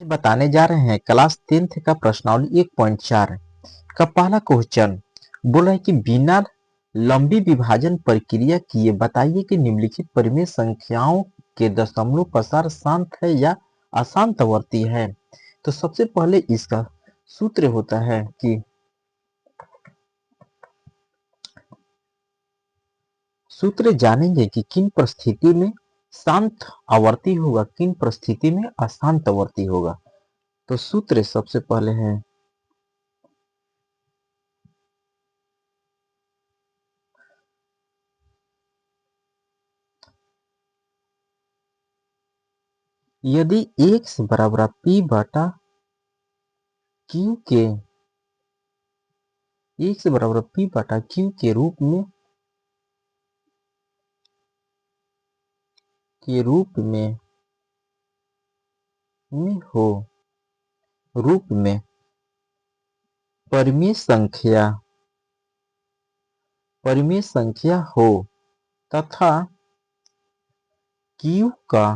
बताने जा रहे हैं क्लास 10th का प्रश्नावली 1.4 का पहला क्वेश्चन बोला है कि बिना लंबी विभाजन प्रक्रिया किए बताइए कि निम्नलिखित परिमेय संख्याओं के दशमलव प्रसार शांत है या अशांतवर्ती है। तो सबसे पहले इसका सूत्र होता है कि सूत्र जानेंगे कि किन परिस्थिति में शांत आवर्ती होगा, किन परिस्थिति में अशांत आवर्ती होगा। तो सूत्र सबसे पहले है यदि x बराबर p बटा q के x बराबर p बटा q के रूप में हो रूप में परिमेय संख्या हो तथा q का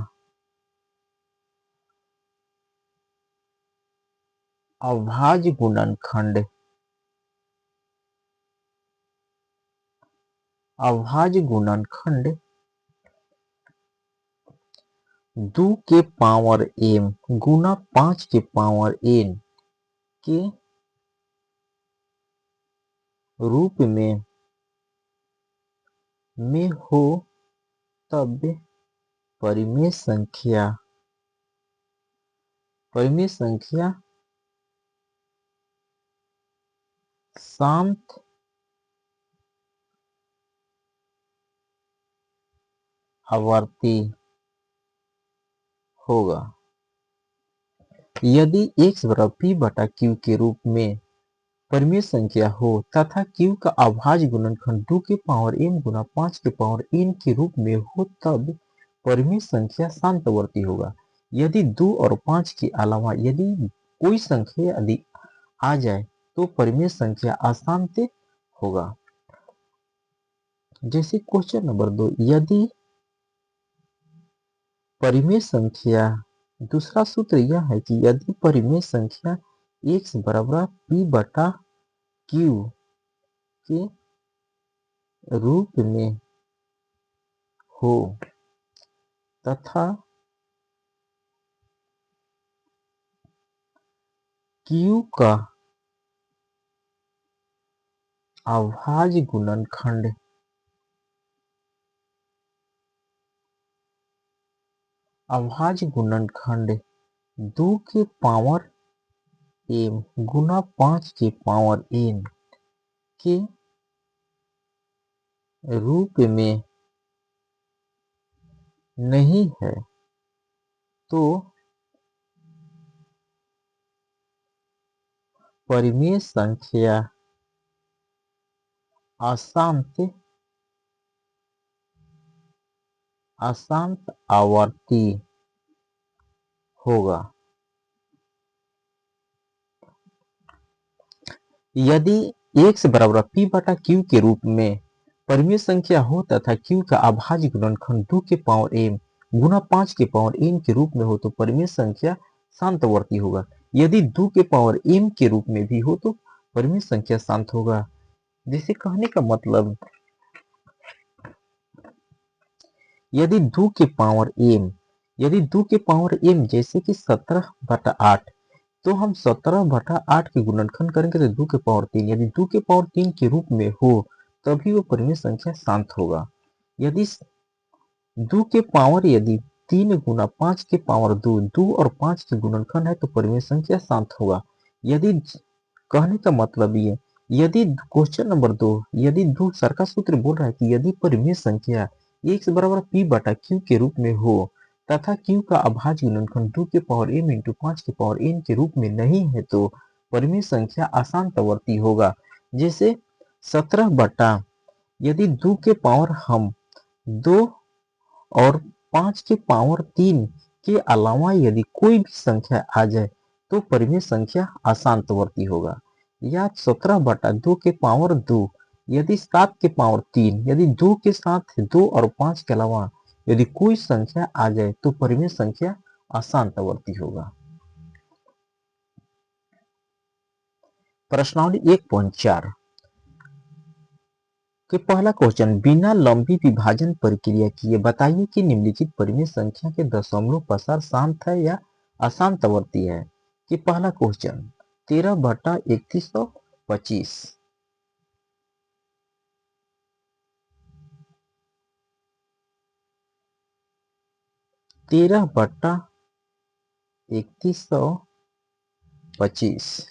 अभाज्य गुणनखंड 2 के पावर m गुना 5 के पावर n के रूप में हो तब परिमेय संख्या शांत आवर्ती होगा। यदि x बराबर p बटा q के रूप में परिमेय संख्या हो तथा q का अभाज्य गुणनखंड 2 के पावर m गुना 5 के पावर n के रूप में हो तब परिमेय संख्या शांतवर्ती होगा। यदि 2 और 5 के अलावा यदि कोई संख्या यदि आ जाए तो परिमेय संख्या अशांत होगा। जैसे क्वेश्चन नंबर 2, यदि परिमेय संख्या, दूसरा सूत्र यह है कि यदि परिमेय संख्या x बराबर p बटा q के रूप में हो तथा q का अभाज्य गुणनखंड 2 के पावर m गुना 5 के पावर n के रूप में नहीं है तो परिमेय संख्या अशांत आवर्ती होगा। यदि x बराबर p बटा q के रूप में परिमेय संख्या हो तथा q का अभाज्य गुणनखंड 2 के पावर m गुना 5 के पावर n के रूप में हो तो परिमेय संख्या शांतवर्ती होगा। यदि 2 के पावर m के रूप में भी हो तो परिमेय संख्या शांत होगा। जिसे कहने का मतलब यदि 2 के पावर m जैसे कि 17/8 तो हम 17/8 के गुणनखंड करेंगे तो 2 के पावर 3, यदि 2 के पावर 3 के रूप में हो तभी वो परिमेय संख्या शांत होगा। यदि 2 के पावर यदि 3 गुना 5 के पावर 2 और 5 के गुणनखंड है तो परिमेय संख्या शांत होगा। यदि कहने का मतलब ये, यदि क्वेश्चन नंबर 2 यदि दूसरा का सूत्र बोल रहा है कि यदि परिमेय संख्या x बराबर p बटा q के रूप में हो तथा q का अभाज्य गुणनखंड 2 के पावर m इंटू 5 के पावर n के रूप में नहीं है तो परिमेय संख्या अशांतवर्ती होगा। जैसे 17 बटा यदि 2 के पावर हम 2 और 5 के पावर 3 के अलावा यदि कोई भी संख्या आ जाए तो परिमेय संख्या अशांतवर्ती होगा। या 17 बटा 2 के पावर 2 यदि 7 के पावर 3 यदि 2 के साथ 2 और 5 के अलावा यदि कोई संख्या आ जाए तो परिमेय संख्या अशांतवर्ती होगा। प्रश्नावली 1.4 के पहला क्वेश्चन, बिना लंबी विभाजन प्रक्रिया किए बताइए कि निम्नलिखित परिमेय संख्या के दशमलव पसार शांत है या अशांतवर्ती है। कि पहला क्वेश्चन 13/3125 13/3125।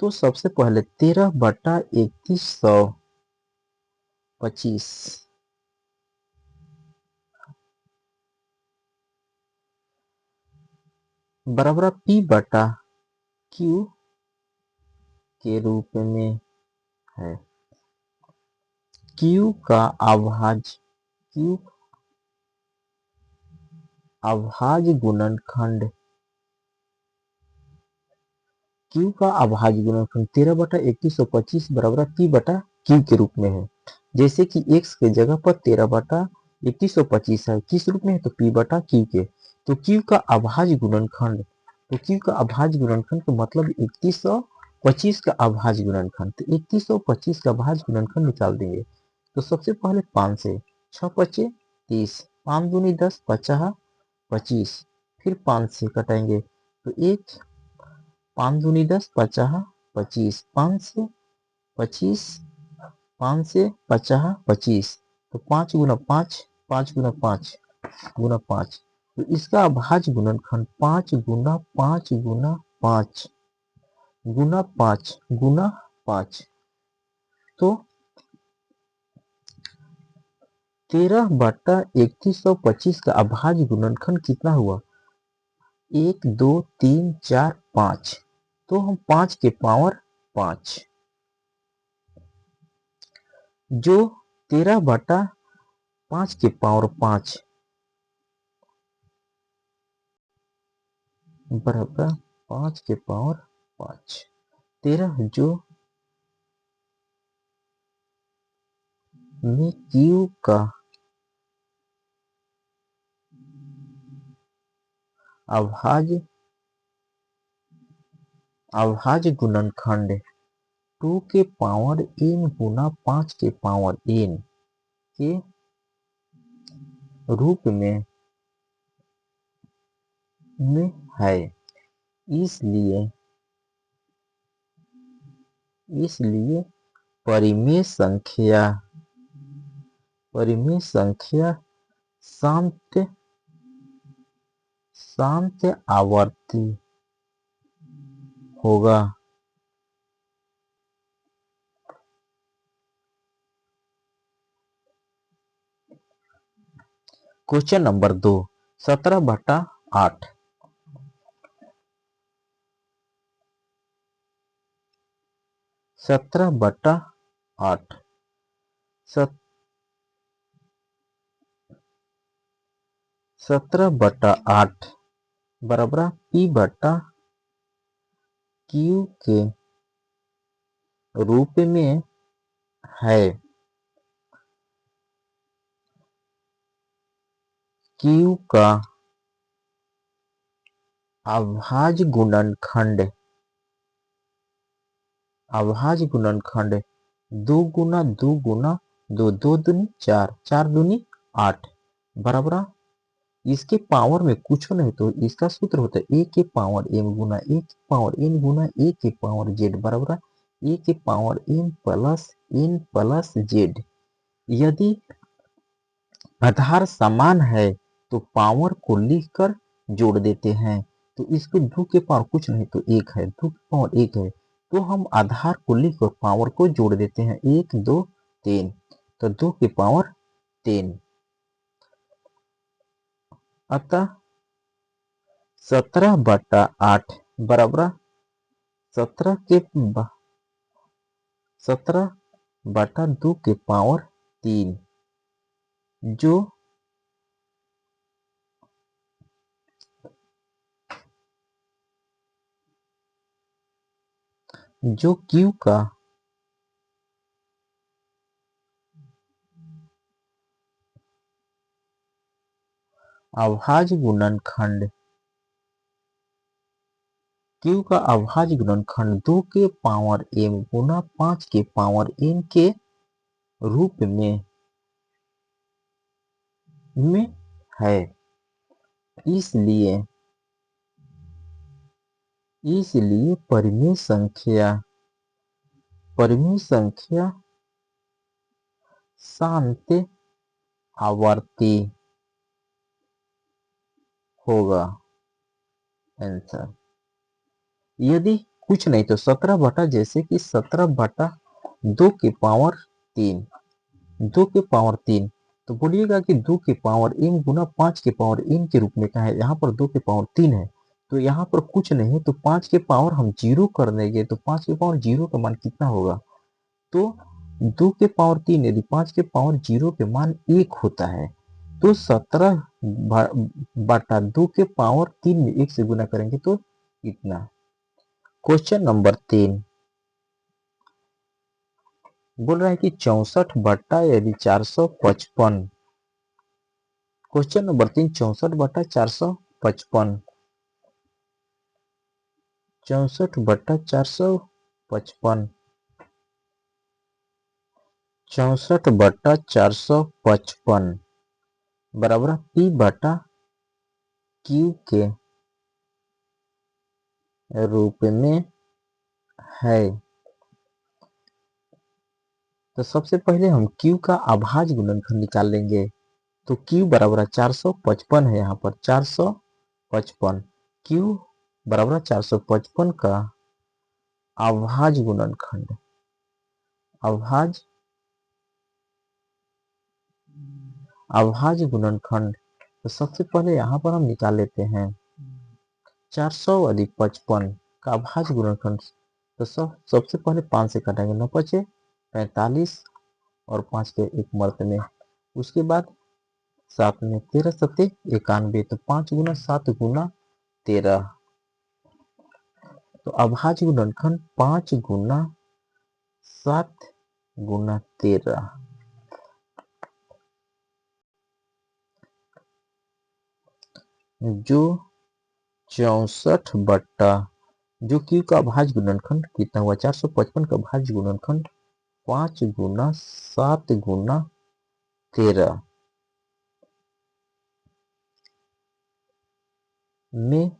तो सबसे पहले 13/3125 बराबर P बटा Q के रूप में है। Q का अभाज्य गुणनखंड 13/3125 बराबर P बटा Q के रूप में है। जैसे कि x के जगह पर 13/3125 है, किस रूप में है तो P बटा Q के। तो Q का अभाज्य गुणनखंड का मतलब 3125 का अभाज्य गुणनखंड। तो 3125 का अभाज्य गुणनखंड निकाल देंगे। तो सबसे पहले 5 से 6 पचे 30, 5 दूनी 10, 50 25, फिर 5 से कटेंगे तो 1, 5 दूनी 10, 50 25, 5 से 25, 5 से 50 25, तो 5 गुना 5, 5 गुना 5 गुना 5, तो इसका अभाज्य गुणनखंड 5 गुना 5 गुना 5 गुना 5 गुना 5, तो 13/3125 का अभाज्य गुणनखंड कितना हुआ 1 2 3 4 5। तो हम 5 के पावर 5 जो 13/5 के पावर 5 बराबर 5 के पावर 5 13 जो में Q का अभाज्य गुणनखंड 2 के पावर n गुना 5 के पावर n के रूप में है। इसलिए परिमेय संख्या शांत आवर्ती होगा। क्वेश्चन नंबर 2, 17/8 17/8 17/8 बराबर P बटा Q के रूप में है। Q का अभाज्य गुणनखंड 2 गुना 2 गुना 2, 2 दूनी 4, 4 दूनी 8 बराबर इसके पावर में कुछ नहीं तो इसका सूत्र होता है a के पावर m गुना a के पावर n गुना a के पावर z बराबर a के power m plus n plus z। यदि आधार समान है तो पावर को लिखकर जोड़ देते हैं। तो इसके 2 के पावर कुछ नहीं तो 1 है, 2 के पावर 1 है, तो हम आधार को लिखकर पावर को जोड़ देते हैं 1 2 3, तो 2 के पावर 3। अतः 17/8 बराबर 17/2 के पावर 3 जो Q का अभाज्य गुणनखंड क्यू का अभाज्य गुणनखंड 2 के पावर m गुना 5 के पावर n के रूप में है। इसलिए परिमेय संख्या शांत आवर्ती होगा। आंसर यदि कुछ नहीं तो 17 बटा जैसे कि 17 बटा 2 के पावर 3 2 के पावर 3 तो बोलिएगा कि 2 के पावर m गुना 5 के पावर n के रूप में क्या है। यहाँ पर 2 के पावर 3 है तो यहाँ पर कुछ नहीं है तो 5 के पावर हम 0 कर देंगे तो 5 के पावर 0 का मान कितना होगा। तो 2 के पावर 3 यदि 5 के पावर 0 के मान 1 होता है तो 17 बटा 2 के पावर 3 में 1 से गुना करेंगे तो इतना। क्वेश्चन नंबर 3 बोल रहा है कि 64 बटा यदि 455। क्वेश्चन नंबर 3 64 बटा 455 64 बटा 455 64 बटा 455 बराबर पी बटा क्यू के रूप में है। तो सबसे पहले हम q का अभाज्य गुणनखंड निकाल लेंगे। तो q बराबर 455 है। यहाँ पर 455 q बराबर 455 का अभाज्य गुणनखंड अभाज्य गुणनखंड तो सबसे पहले यहाँ पर हम निकाल लेते हैं 400 अधिक 55 का अभाज्य गुणनखंड। तो सबसे पहले 5 से काटेंगे 9 बचे 45 और 5 के एक मर्त में। उसके बाद 7 में 13 सत्ते 91 तो 5 गुना 7 गुना 13 तो अभाज्य गुणनखंड 5 गुना 7 गुना 13 जो 64 बट्टा जो क्यू का अभाज्य गुणनखंड कितना हुआ 455 का अभाज्य गुणनखंड 5 गुना 7 गुना 13 में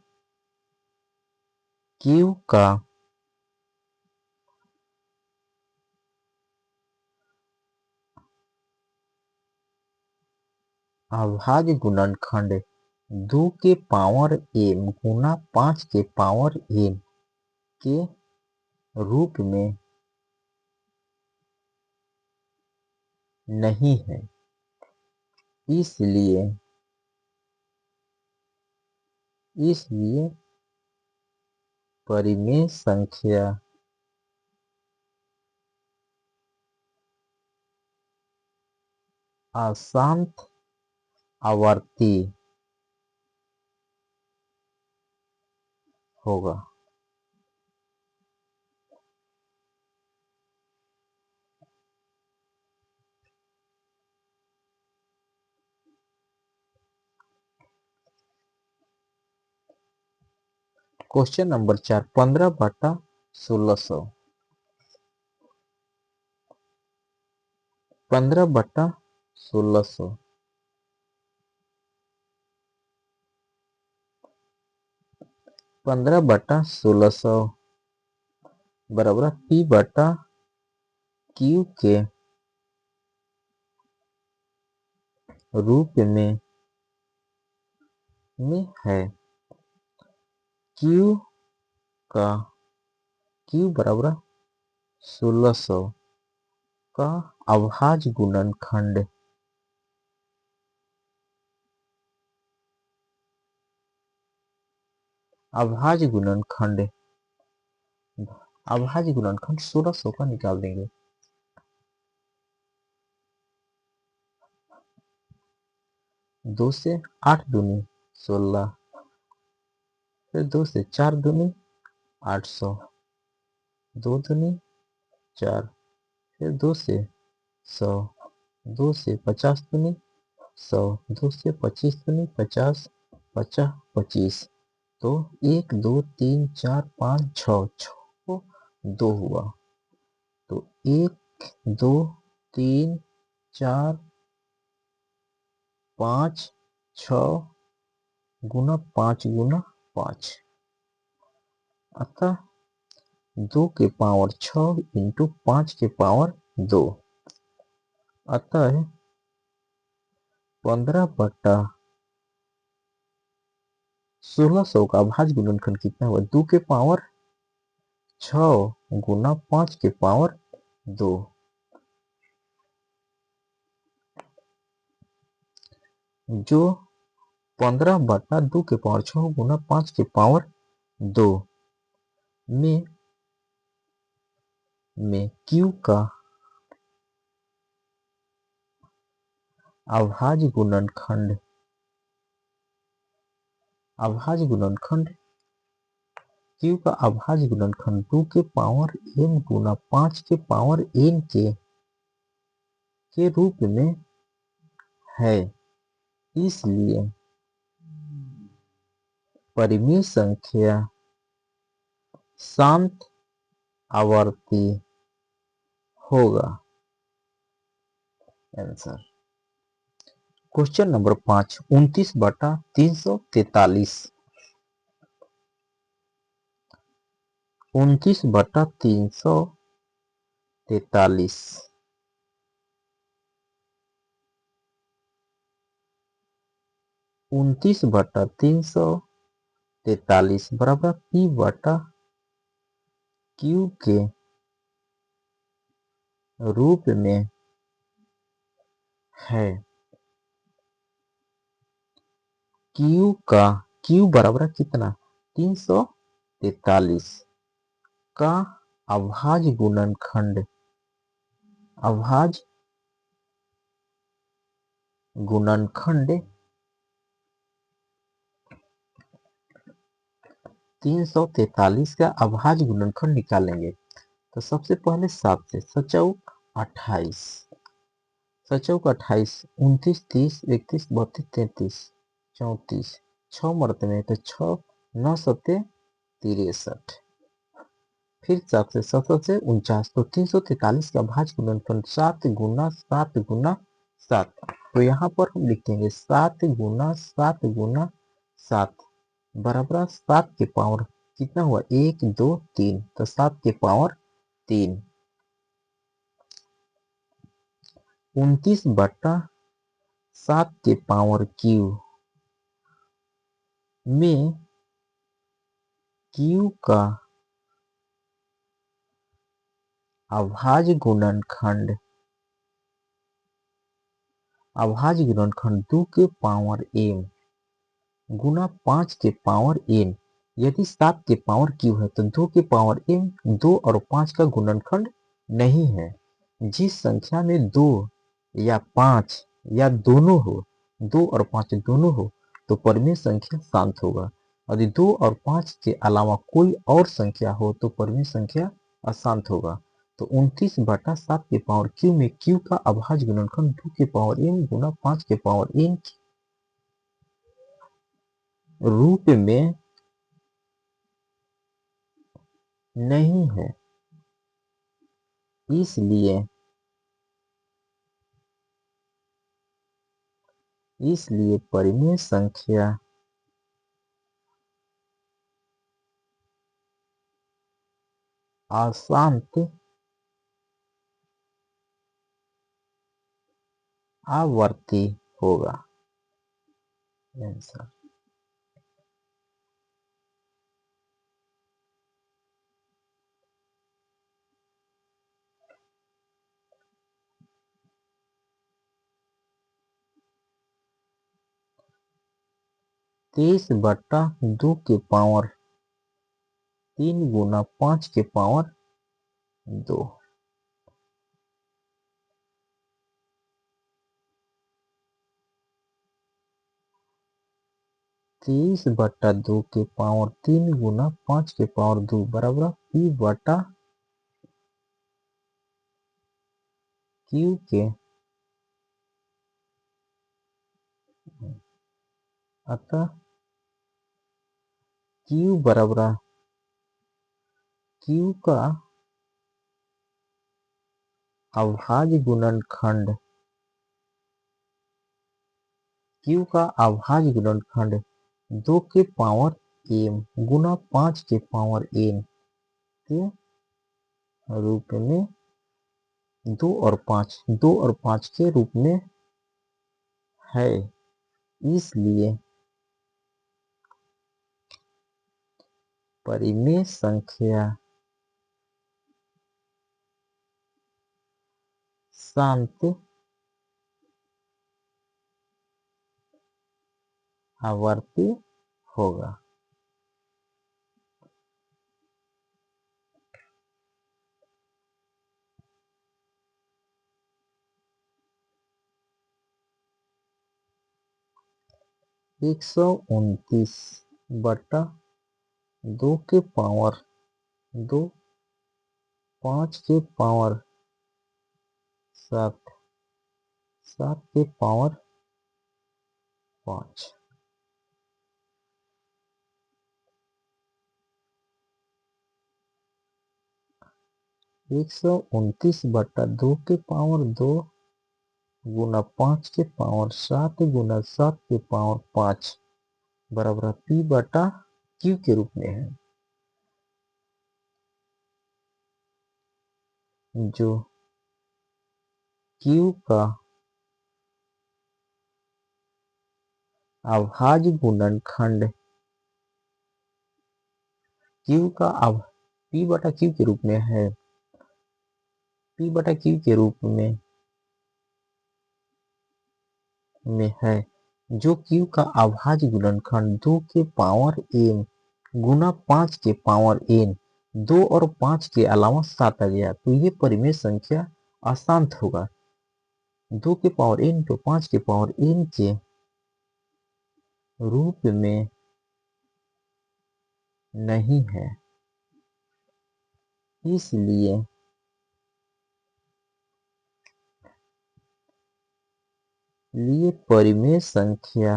क्यू का अभाज्य गुणनखंड 2 के पावर m गुना 5 के पावर n के रूप में नहीं है। इसलिए परिमेय संख्या अशांत आवर्ती होगा। क्वेश्चन नंबर 4 15 बटा 1600 15 बटा 1600 15 बटा 1600 बराबर पी बटा क्यू के रूप में है। क्यू बराबर 1600 का अभाज्य गुणनखंड अभाज्य गुणनखंड 1600 का निकाल देंगे। 2 से 8 दूनी 16 फिर 2 से 4 दूनी 800 2 दूनी 4 फिर 2 से 100 2 से 50 दूनी 100 2 से 25 दूनी 50 50 25 तो 1 2 3 4 5 6 6 2 हुआ। तो 1 2 3 4 5 6 गुना 5 गुना 5, अतः 2 के पावर 6 इंटू 5 के पावर 2, अतः 15/1600 का अभाज्य गुणनखंड कितना हुआ? 2 के पावर 6 गुना 5 के पावर 2। जो 15/2 के पावर 6 गुना 5 के पावर 2 में Q का अभाज्य गुणनखंड Q का अभाज्य गुणनखंड 2 के पावर n गुना 5 के पावर n के रूप में है। इसलिए परिमेय संख्या शांत आवर्ती होगा। Answer question number 5, 29/343। 29/343 29/343 बराबर P बटा Q के रूप में है। Q बराबर कितना? 343 का अभाज्य गुणनखंड 343 का अभाज्य गुणनखंड निकालेंगे। तो सबसे पहले 7 से 7 28, 29 30 31 32 33 34, 6 मरते में तो 6 9 7 63, फिर 7 से 7 से 49। तो 343 का भाज्य गुणनफल 7 गुना 7 गुना 7। तो यहाँ पर हम लिखेंगे 7 गुना 7 गुना 7 बराबर 7 के पावर कितना हुआ? 1 2 3, तो 7 के पावर 3। 29/7 के पावर Q में Q का अभाज्य गुणनखंड 2 के पावर m गुना 5 के पावर n। यदि 7 के पावर Q है तो 2 के पावर m 2 और 5 का गुणनखंड नहीं है। जिस संख्या में 2 या 5 या दोनों हो, 2 और 5 दोनों हो, तो परिमेय संख्या शांत होगा। यदि 2 और 5 के अलावा कोई और संख्या हो तो परिमेय संख्या अशांत होगा। तो 29/7 के पावर Q में Q का अभाज्य गुणनखंड 2 के पावर m गुना 5 के पावर n रूप में नहीं है। इसलिए परिमेय संख्या अशांत आवर्ती होगा। आंसर 23/2 के पावर 3 गुना 5 के पावर 2। 23/2 के पावर 3 गुना 5 के पावर 2 बराबर P बटा Q के, अतः क्यू बराबर क्यू का अभाज्य गुणनखंड क्यू का अभाज्य गुणनखंड 2 के पावर m गुना 5 के पावर n के रूप में 2 और 5 के रूप में है। इसलिए परिमेय संख्या शांत आवर्ती होगा। एक 129 बटा 2 के पावर 2 5 के पावर 7 7 के पावर 5 129 बटा 2 के पावर 2 गुना 5 के पावर 7 गुना 7 के पावर 5 बराबर P बटा Q के रूप में है। जो Q का अभाज्य गुणनखंड Q का P बटा Q के रूप में है। P बटा Q के रूप में है जो Q का अभाज्य गुणनखंड 2 के पावर m गुना 5 के पावर n 2 और 5 के अलावा 7 आ गया तो ये परिमेय संख्या अशांत होगा। 2 के पावर n तो 5 के पावर n के रूप में नहीं है। इसलिए परिमेय संख्या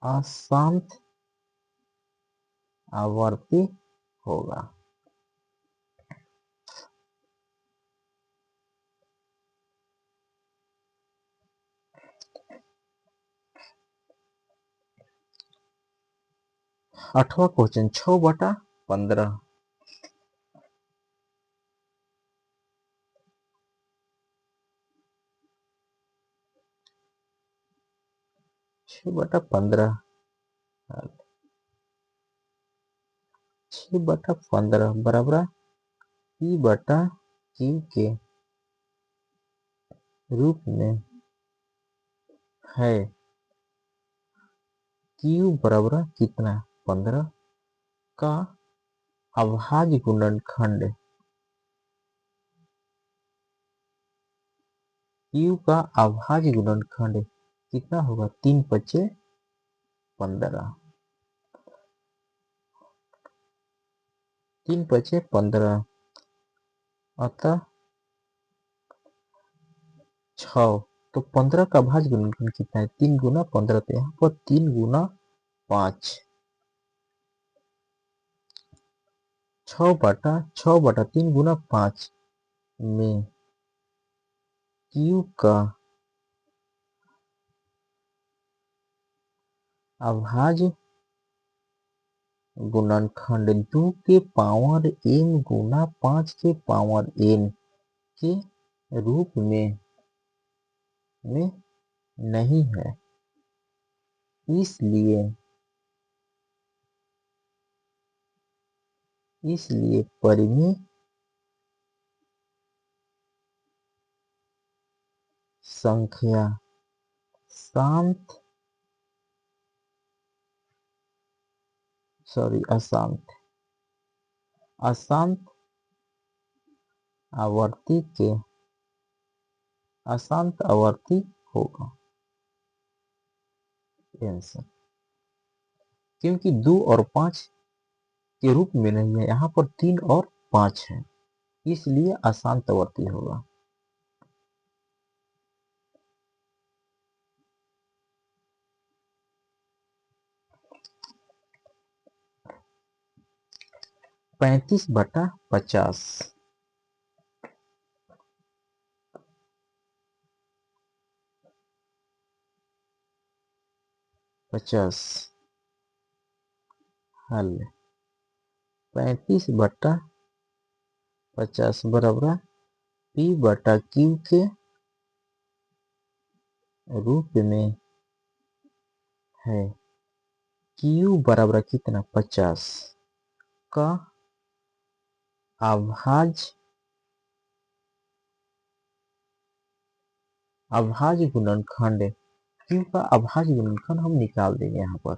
अशांत आवर्ती होगा। आठवां क्वेश्चन 6/15 6/15 6/15 बराबर P बटा Q के रूप में है। Q बराबर कितना 15 का अभाज्य गुणनखंड Q का अभाज्य गुणनखंड कितना होगा 3 5 15 3 5 15 अतः 6 तो 15 का भाज्य गुणनखंड कितना है 3 गुना 15 तो यहाँ पर 3 गुना 5 6 बटा 3 गुना 5 में Q का अभाज्य गुणनखंड 2 के पावर m गुना 5 के पावर n के रूप में नहीं है। इसलिए परिमेय संख्या अशांत आवर्ती होगा आंसर। क्योंकि 2 और 5 के रूप में नहीं है यहाँ पर 3 और 5 है इसलिए अशांत आवर्ती होगा। 35/50 50 हल 35/50 बराबर P/Q के रूप में है। Q बराबर कितना 50 का अभाज्य गुणनखंड। Q का अभाज्य गुणनखंड हम निकाल देंगे यहाँ पर,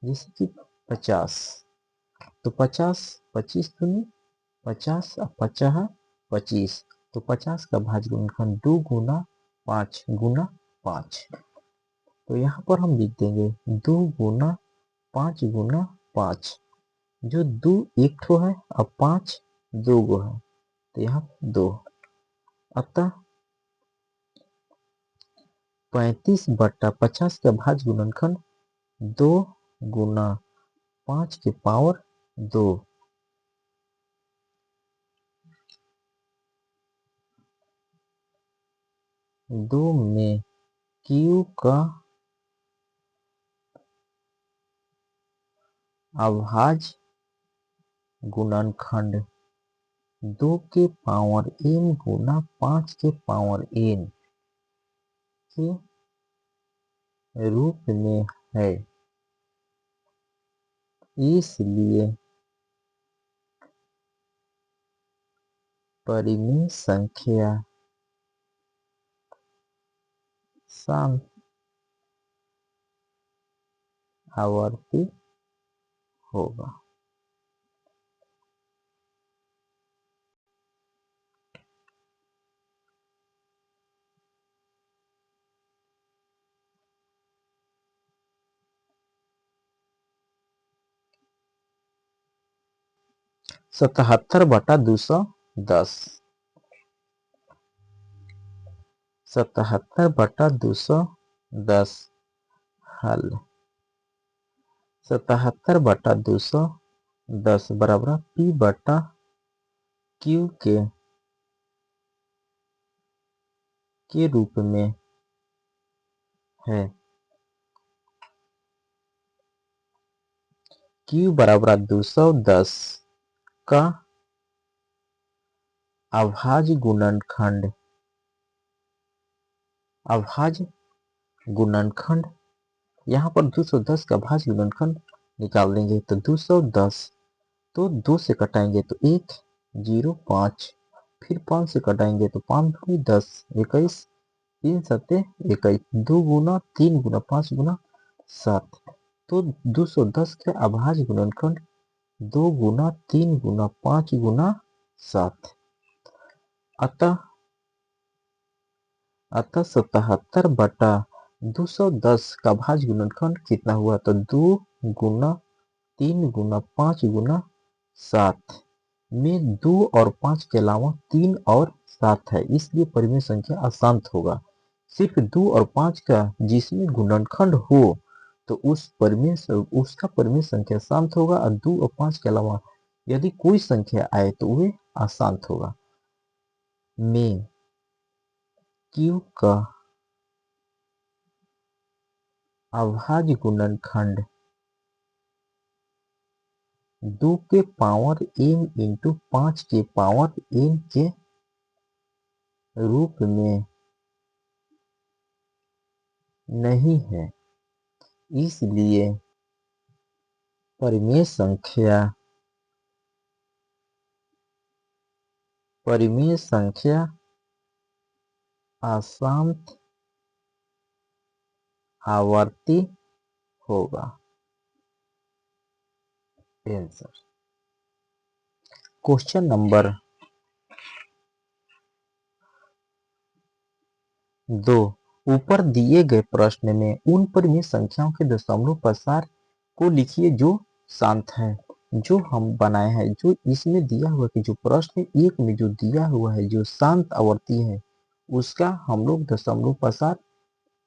जैसे कि 50 तो 50 25 दूनी 50 और 50 25 तो 50 का भाज्य गुणनखंड 2 गुना 5 गुना 5। तो यहाँ पर हम लिख देंगे 2 गुना 5 गुना 5, जो 2 एक ठो है और 5 दो गो है, तो यहाँ 2। अतः 35/50 का भाज्य गुणनखंड 2 गुना 5 के पावर 2 में Q का अभाज्य गुणनखंड 2 के पावर n गुना 5 के पावर n के रूप में है। इसलिए परिमेय संख्या शांत आवर्ती होगा। सतहत्तर बटा 210 हल 77/210 बराबर P/Q के रूप में है। Q बराबर 210 का अभाज्य गुणनखंड यहाँ पर 210 का भाज्य गुणनखंड निकाल देंगे तो 210 तो 2 से कटाएंगे तो 1 0 5, फिर 5 से कटाएंगे तो 5 दूनी 10 21 3 सत्ते 21 2 गुना 3 गुना 5 गुना 7। तो 210 के अभाज्य गुणनखंड 2 गुना 3 गुना 5 गुना 7। अतः 77/210 का भाज्य गुणनखंड कितना हुआ, तो 2 गुना 3 गुना 5 गुना 7 में 2 और 5 के अलावा 3 और 7 है, इसलिए परिमेय संख्या अशांत होगा। सिर्फ 2 और 5 का जिसमें गुणनखंड हो तो उसका परिमेय संख्या शांत होगा, और 2 और 5 के अलावा यदि कोई संख्या आए तो वे अशांत होगा। में Q का अभाज्य गुणनखंड 2 के पावर n इंटू 5 के पावर n के रूप में नहीं है। इसलिए परिमेय संख्या अशांत आवर्ती होगा। आंसर क्वेश्चन नंबर 2, ऊपर दिए गए प्रश्न में उन परिमेय संख्याओं के दशमलव प्रसार को लिखिए जो शांत है। जो हम बनाए हैं, जो इसमें दिया हुआ कि जो प्रश्न 1 में जो दिया हुआ है जो शांत आवर्ती है, उसका हम लोग दशमलव प्रसार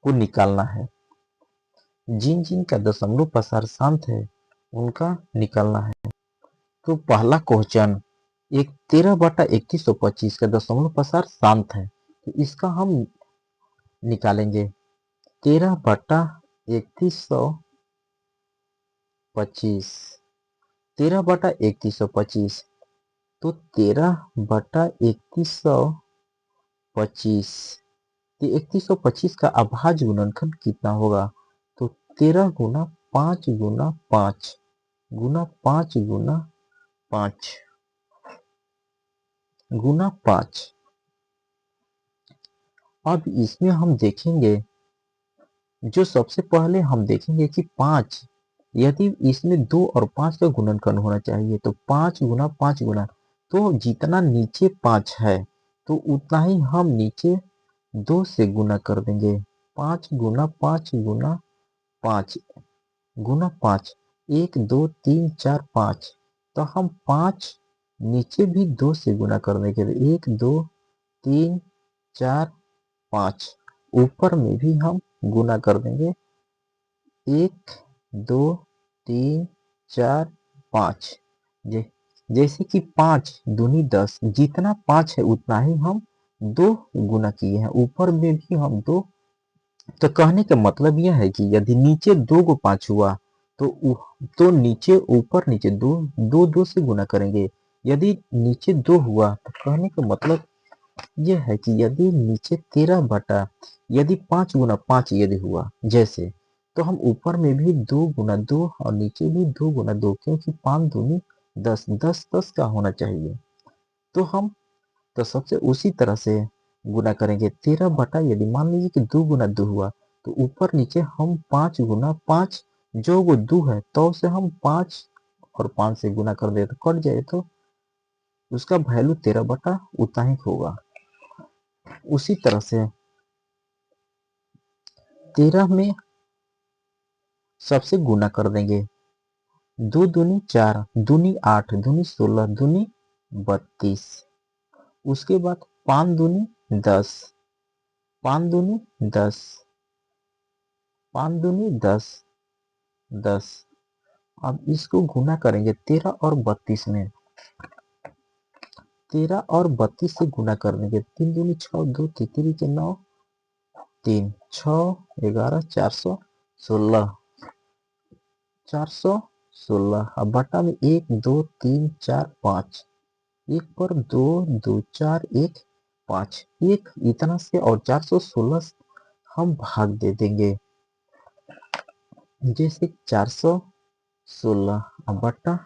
को निकालना है। जिन जिन का दशमलव प्रसार शांत है उनका निकालना है। तो पहला क्वेश्चन एक 13/3125 का दशमलव प्रसार शांत है, तो इसका हम निकालेंगे 13/3125, 13/3125, तो 13/3125, तो 3125 का अभाज्य गुणनखंड कितना होगा? तो 13 गुना 5 गुना 5 गुना 5 गुना 5 गुना 5। अब इसमें हम देखेंगे, जो सबसे पहले हम देखेंगे कि 5, यदि इसमें 2 और 5 का गुणनखंड होना चाहिए, तो 5 गुना 5 गुना, तो जितना नीचे 5 है तो उतना ही हम नीचे 2 से गुना कर देंगे। 5 गुना 5 गुना 5 गुना 5, 1 2 3 4 5, तो हम 5 नीचे भी 2 से गुना कर देंगे, 1 2 3 4 5, ऊपर में भी हम गुना कर देंगे, 1 2 3 4 5। जैसे कि 5 दूनी 10, जितना 5 है उतना ही हम 2 गुना किए हैं, ऊपर में भी हम 2। तो कहने का मतलब यह है कि यदि नीचे 2 को 5 हुआ तो नीचे ऊपर नीचे 2 2 2 से गुना करेंगे। यदि नीचे 2 हुआ तो कहने का मतलब यह है कि यदि नीचे 13 यदि 5 गुना 5 यदि हुआ जैसे, तो हम ऊपर में भी 2 गुना 2 और नीचे भी 2 गुना 2, क्योंकि 5 दूनी 10, 10 10 का होना चाहिए। तो हम तो सबसे उसी तरह से गुना करेंगे 13 यदि मान लीजिए कि 2 गुना 2 हुआ, तो ऊपर नीचे हम 5 गुना 5, जो वो 2 है तो उसे हम 5 और 5 से गुना कर दे तो कट जाए, तो उसका वैल्यू 13 उतना ही होगा। उसी तरह से 13 में सबसे गुना कर देंगे, 2 दूनी 4 दूनी 8 दूनी 16 दूनी 32, उसके बाद 5 दूनी 10 5 दूनी 10 5 दूनी 10 10। अब इसको गुना करेंगे 13 और 32 में, 13 और 32 से गुना कर देंगे, 3 दूनी 6 2 तितरी के 9 3 6 11 416 416। अब बटा में 1 2 3 4 5, 1 पर 2 2 4 1 5, 1 इतना से और 416 हम भाग दे देंगे, जैसे 416। अब बटा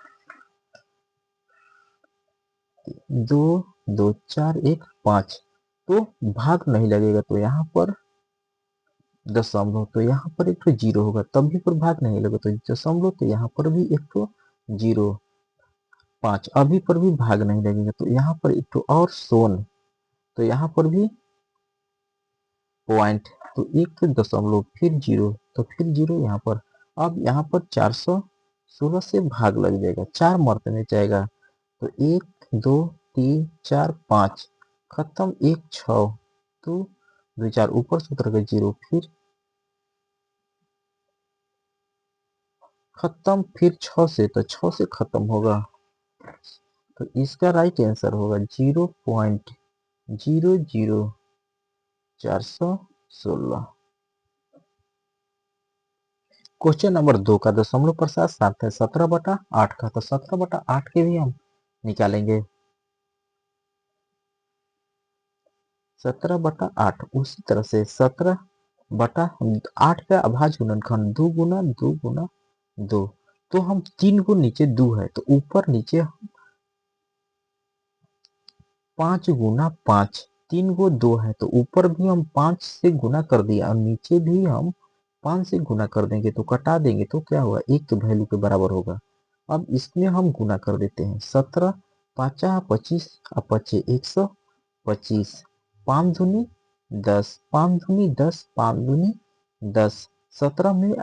2 2 4 1 5, तो भाग नहीं लगेगा, तो यहाँ पर दशमलव, तो यहाँ पर एक तो जीरो होगा, तभी पर भाग नहीं लगे तो दशमलव, तो यहाँ पर भी एक तो जीरो। 5 अभी पर भी भाग नहीं लगेगा, तो यहाँ पर एक तो और शून्य, तो यहाँ पर भी पॉइंट, तो एक तो दशमलव फिर जीरो, तो फिर जीरो यहाँ पर। अब यहाँ पर 416 से भाग लग जाएगा, 4 मरते जाएगा, तो 1 2 3 4 5 खत्म, 1 6, तो 2 4 ऊपर से उतर गए जीरो, फिर खत्म, फिर 6 से, तो 6 से खत्म होगा, तो इसका राइट आंसर होगा 0.00416। क्वेश्चन नंबर 2 का दशमलव प्रसार सात है, 17/8 का, तो 17/8 के भी हम निकालेंगे, 17/8 उसी तरह से 17/8 का अभाज्य गुणनखंड 2 गुना 2 गुना 2, तो हम 3 को नीचे 2 है तो ऊपर नीचे 5 गुना 5, 3 को 2 है तो ऊपर भी हम 5 से गुना कर दिया और नीचे भी हम 5 से गुना कर देंगे, तो कटा देंगे तो क्या होगा, 1 के वैल्यू के बराबर होगा। अब इसमें हम गुना कर देते हैं, 17 5 25 पचे 125, 5 दूनी 10 5 दूनी 10 5 दूनी 10, 17 में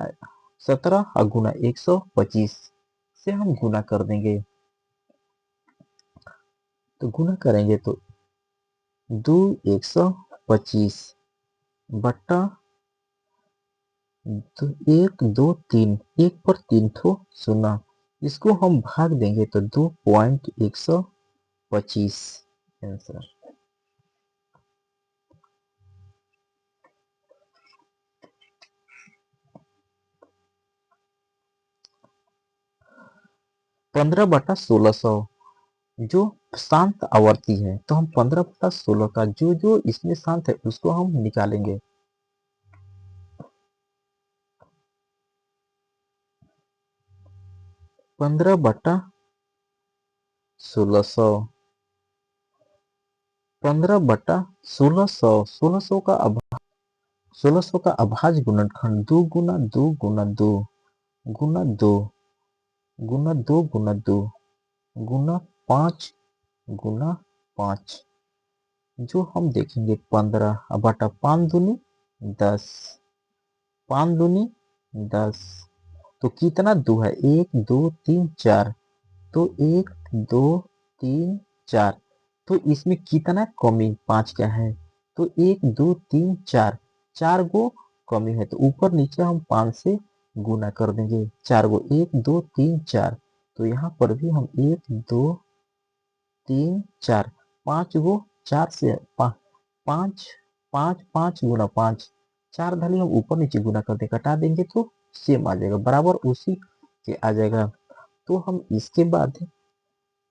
17 गुना 125 से हम गुना कर देंगे, तो गुना करेंगे तो 2 125 बट्टा 1 2 3, 1 पर 3 ठो शून्य, इसको हम भाग देंगे तो 2.125 आंसर। पंद्रह बटा 1600 जो शांत आवर्ती है, तो हम 15/16 का जो जो इसमें शांत है उसको हम निकालेंगे। पंद्रह बटा 1600, 15/1600, 1600 का अभाज्य गुणनखंड 2 गुना 2 गुना 2 गुना 2 गुना 5 गुना 5, जो हम देखेंगे 15/5 10, 5 10, तो कितना 2 है, 1 2 3 4, तो 1 2 3 4, तो इसमें कितना कमी 5 का है, तो 1 2 3 4, 4 गो कमी है, तो ऊपर नीचे हम 5 से गुना कर देंगे, 4 गो 1 2 3 4, तो यहाँ पर भी हम 1 2 3 4, 5 गो 4 से 5 5 5 गुना 5, 4 धाली हम ऊपर नीचे गुना कर दे, घटा देंगे तो सेम आ जाएगा, बराबर उसी के आ जाएगा। तो हम इसके बाद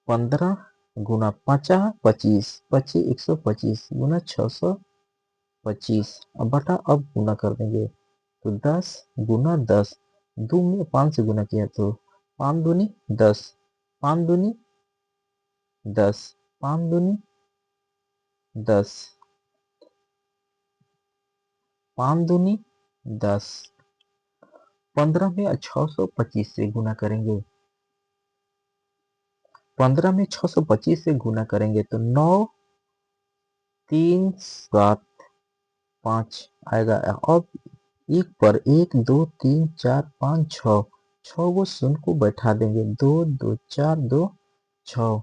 15 गुना 50 25 125 गुना 625, अब बटा अब गुना कर देंगे, तो 10 गुना 10, 2 में 5 से गुना किया तो 5 दूनी 10, 5 दूनी 10, 5 दूनी 10, 5 दूनी 10, 15 में 625 से गुना करेंगे, 15 में 625 से गुना करेंगे तो 9 3 7 5 आएगा। अब एक पर 1 2 3 4 5 6, 6 गो शून्य को बैठा देंगे, 2 2 4 2 6,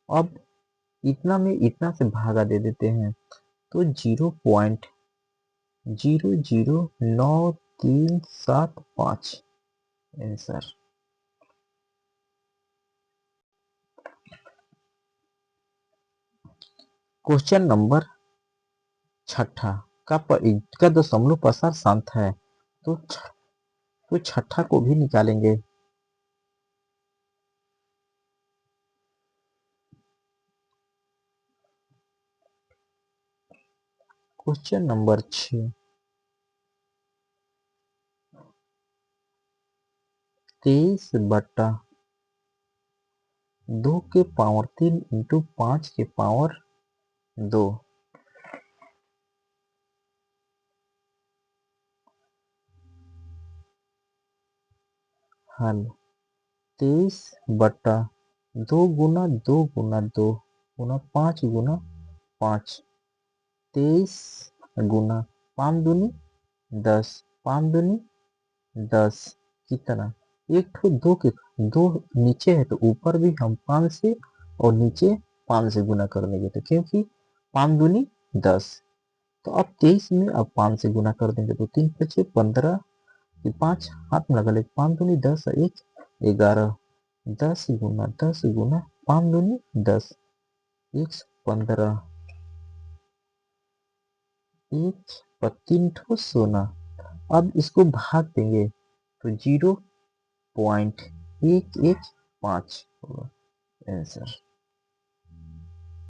अब इतना में इतना से भागा दे देते हैं, तो 0.009375 आंसर। क्वेश्चन नंबर 6 का दशमलव पसार शांत है, तो छठा को भी निकालेंगे। क्वेश्चन नंबर 6, 23/2 के पावर 3 इंटू 5 के पावर 2, हल 23/2 गुना 2 गुना 2 गुना 5 गुना 5, 23 गुना 5 दूनी 10, 5 दूनी 10, कितना एक ठो दो नीचे है, तो ऊपर भी हम 5 से और नीचे 5 से गुना कर देंगे, तो क्योंकि 5 दूनी 10, तो अब 23 में अब 5 से गुना कर देंगे, तो 3 5 15, 5 हाथ में लगा ले, 5 दूनी 10, 1 11, 10 गुना 5 दूनी 10, 115, एक पर 3 ठो सोना, अब इसको भाग देंगे तो 0.115 होगा आंसर।